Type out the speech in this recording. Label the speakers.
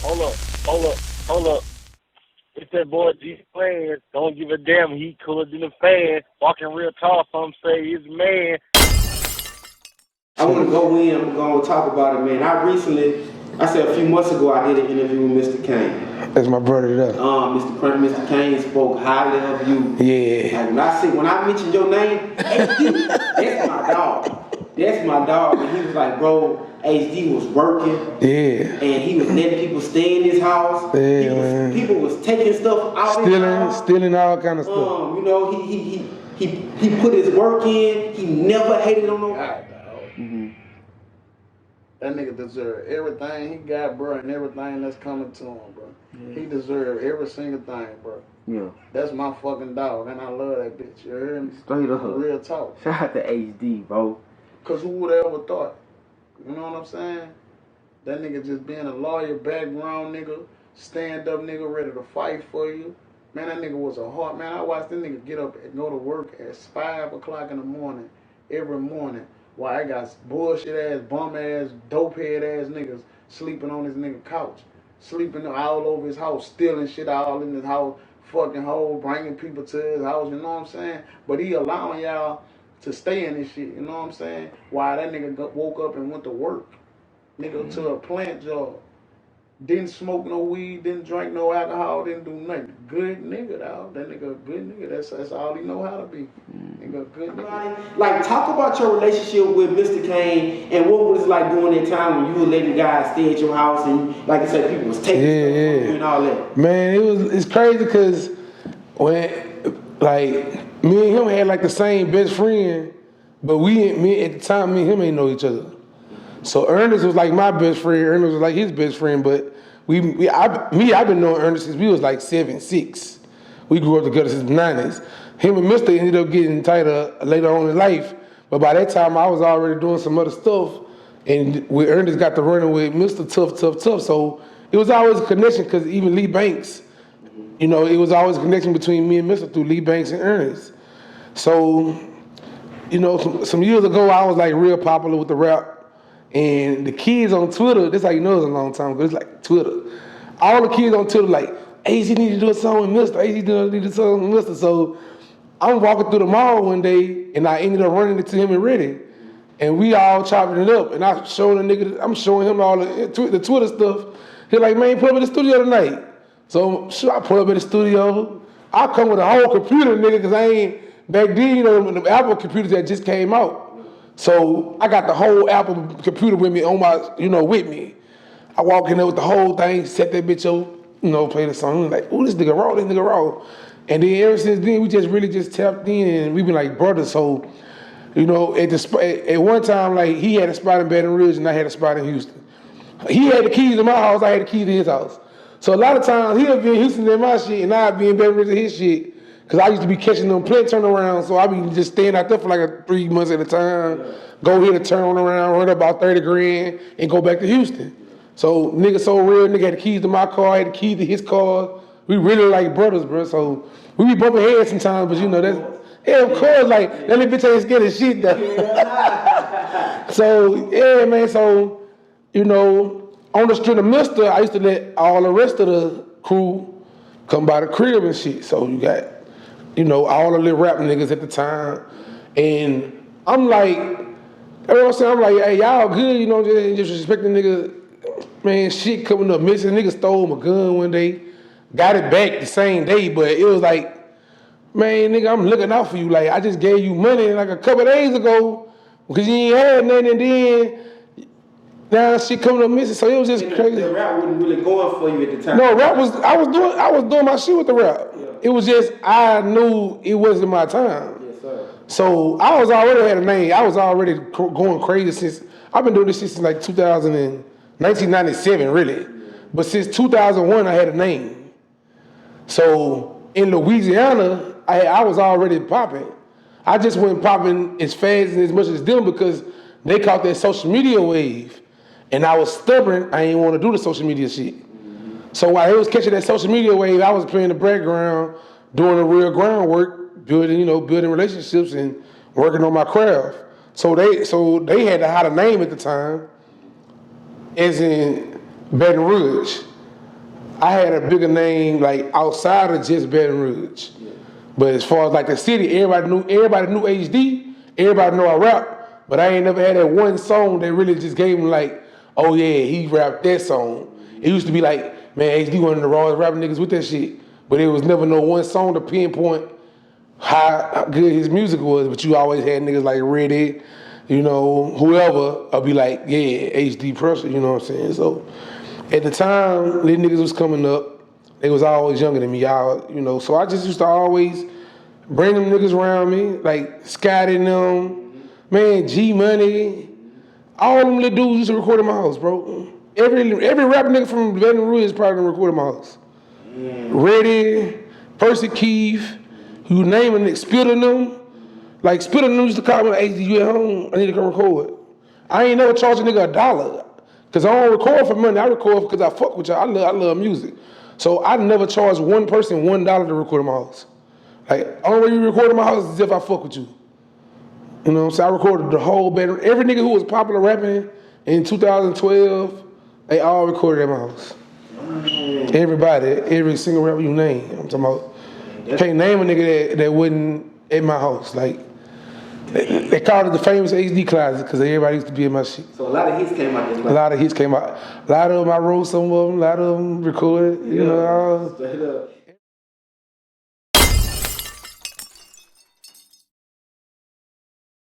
Speaker 1: Hold up. It's that boy HD4President. Don't give a damn. He cooler than a fan. Walking real tall. Some say he's a man.
Speaker 2: I want to go in. I'm going to talk about it, man. I said a few months ago, I did an interview with Mista Cain.
Speaker 3: That's my brother there.
Speaker 2: Mr. Cain spoke highly of you.
Speaker 3: Yeah.
Speaker 2: Like when I mentioned your name, HD, that's my dog. That's my dog. And he was like, bro, HD was working.
Speaker 3: Yeah.
Speaker 2: And he was letting people stay in his house.
Speaker 3: Yeah,
Speaker 2: people was taking stuff out of his house.
Speaker 3: Stealing all kind of stuff.
Speaker 2: You know, he put his work in. He never hated on nobody.
Speaker 4: That nigga deserve everything he got, bro, and everything that's coming to him, bro. He deserve every single thing, bro.
Speaker 5: Yeah.
Speaker 4: That's my fucking dog, and I love that bitch. You heard me?
Speaker 5: Straight up.
Speaker 4: Real talk.
Speaker 5: Shout out to HD, bro.
Speaker 4: Cause who would have ever thought? You know what I'm saying? That nigga just being a lawyer, background nigga, stand up nigga, ready to fight for you. Man, that nigga was a heart. Man, I watched that nigga get up and go to work at 5 o'clock in the morning, every morning. Why I got bullshit ass, bum ass, dope head ass niggas sleeping on his nigga couch. Sleeping all over his house, stealing shit all in his house, fucking hole, bringing people to his house, you know what I'm saying? But he allowing y'all to stay in this shit, you know what I'm saying? Why that nigga woke up and went to work. Nigga to a plant job. Didn't smoke no weed, didn't drink no alcohol, didn't do nothing. Good nigga, dog. That nigga a good nigga. That's all he know how to be. Nigga a good nigga.
Speaker 2: Like, talk about your relationship with Mista Cain and what was it like during that time when you were letting guys stay at your house and, like I said, people was taking stuff from you and all that.
Speaker 3: Man, it's crazy because when, like, me and him had like the same best friend, but at the time, me and him ain't know each other. So Ernest was like my best friend. Ernest was like his best friend. But I've been knowing Ernest since we was like 7, 6. We grew up together since the 90s. Him and Mista ended up getting tighter later on in life. But by that time, I was already doing some other stuff. And when Ernest got to running with Mista, tough. So it was always a connection because even Lee Banks, you know, it was always a connection between me and Mista through Lee Banks and Ernest. So, you know, some years ago, I was like real popular with the rap. And the kids on Twitter, this how you know it's a long time ago, it's like Twitter. All the kids on Twitter like, AZ need to do a song with Mista, AZ need to do a song with Mista. So I'm walking through the mall one day and I ended up running into him and Reddy. And we all chopping it up. And I'm showing him all the Twitter stuff. He's like, man, pull up at the studio tonight. So I pull up at the studio. I come with a whole computer, nigga, because back then, you know, the Apple computers that just came out. So I got the whole Apple computer with me with me. I walk in there with the whole thing, set that bitch up, you know, play the song. I'm like, ooh, this nigga raw. And then ever since then, we just really tapped in and we've been like brothers. So, you know, at one time, like he had a spot in Baton Rouge and I had a spot in Houston. He had the keys to my house, I had the keys to his house. So a lot of times he'll be in Houston in my shit and I'd be in Baton Rouge in his shit. Cause I used to be catching them plant turnarounds, so I be just staying out there for like 3 months at a time. Go hit a turn around, run about 30 grand, and go back to Houston. So nigga so real, nigga had the keys to my car, I had the keys to his car. We really like brothers, bro. So we be bumping heads sometimes, but you know that's of course, like that little bitch ain't scared of shit though. So yeah, man. So you know, on the street of Mista, I used to let all the rest of the crew come by the crib and shit. So you got, you know, all the little rap niggas at the time. And I'm like, you know what I'm saying? I'm like, hey, y'all good, you know, just respecting niggas. Man, shit coming up missing. Nigga stole my gun one day, got it back the same day, but it was like, man, nigga, I'm looking out for you. Like, I just gave you money like a couple days ago because you ain't had nothing, and then now shit coming up missing. So it was just crazy.
Speaker 2: The rap wasn't really going for you at the time.
Speaker 3: No, I was doing my shit with the rap. Yeah. It was just I knew it wasn't my time.
Speaker 2: Yes, sir.
Speaker 3: So I was already had a name. I was already going crazy since I've been doing this shit since like 1997, really. But since 2001, I had a name. So in Louisiana, I was already popping. I just wasn't popping as fast and as much as them because they caught that social media wave. And I was stubborn, I didn't want to do the social media shit. So while they was catching that social media wave, I was playing the background, doing the real groundwork, building relationships and working on my craft. So they had to hide a name at the time, as in Baton Rouge. I had a bigger name like outside of just Baton Rouge. Yeah. But as far as like the city, everybody knew HD, everybody know I rap, but I ain't never had that one song that really just gave him like, oh yeah, he rapped that song. It used to be like, man, HD one of the rawest rapping niggas with that shit. But it was never no one song to pinpoint how good his music was, but you always had niggas like Reddy, you know, whoever, I'll be like, yeah, HD4President, you know what I'm saying? So at the time, these niggas was coming up, they was always younger than me, y'all, you know, so I just used to always bring them niggas around me, like Scotty and them, man, G-Money, all them little dudes used to record in my house, bro. Every rap nigga from Baton Rouge is probably gonna record in my house. Reddy, Percy Keith, you name a nigga, Spitter them. Like Spitter them used to call me like, hey, you at home? I need to come record. I ain't never charge a nigga $1. Cause I don't record for money, I record because I fuck with y'all. I love music. So I never charge one person $1 to record in my house. Like, only way you record in my house is if I fuck with you. You know what I'm saying? I recorded the whole band. Every nigga who was popular rapping in 2012, they all recorded at my house. Everybody, every single rapper you name. I'm talking about, can't name a nigga that wasn't at my house. Like, they called it the famous HD closet because everybody used to be in my shit.
Speaker 2: So a lot of hits came out this month.
Speaker 3: A lot of hits came out. A lot of them I wrote some of them, a lot of them recorded, you know.
Speaker 2: Straight up.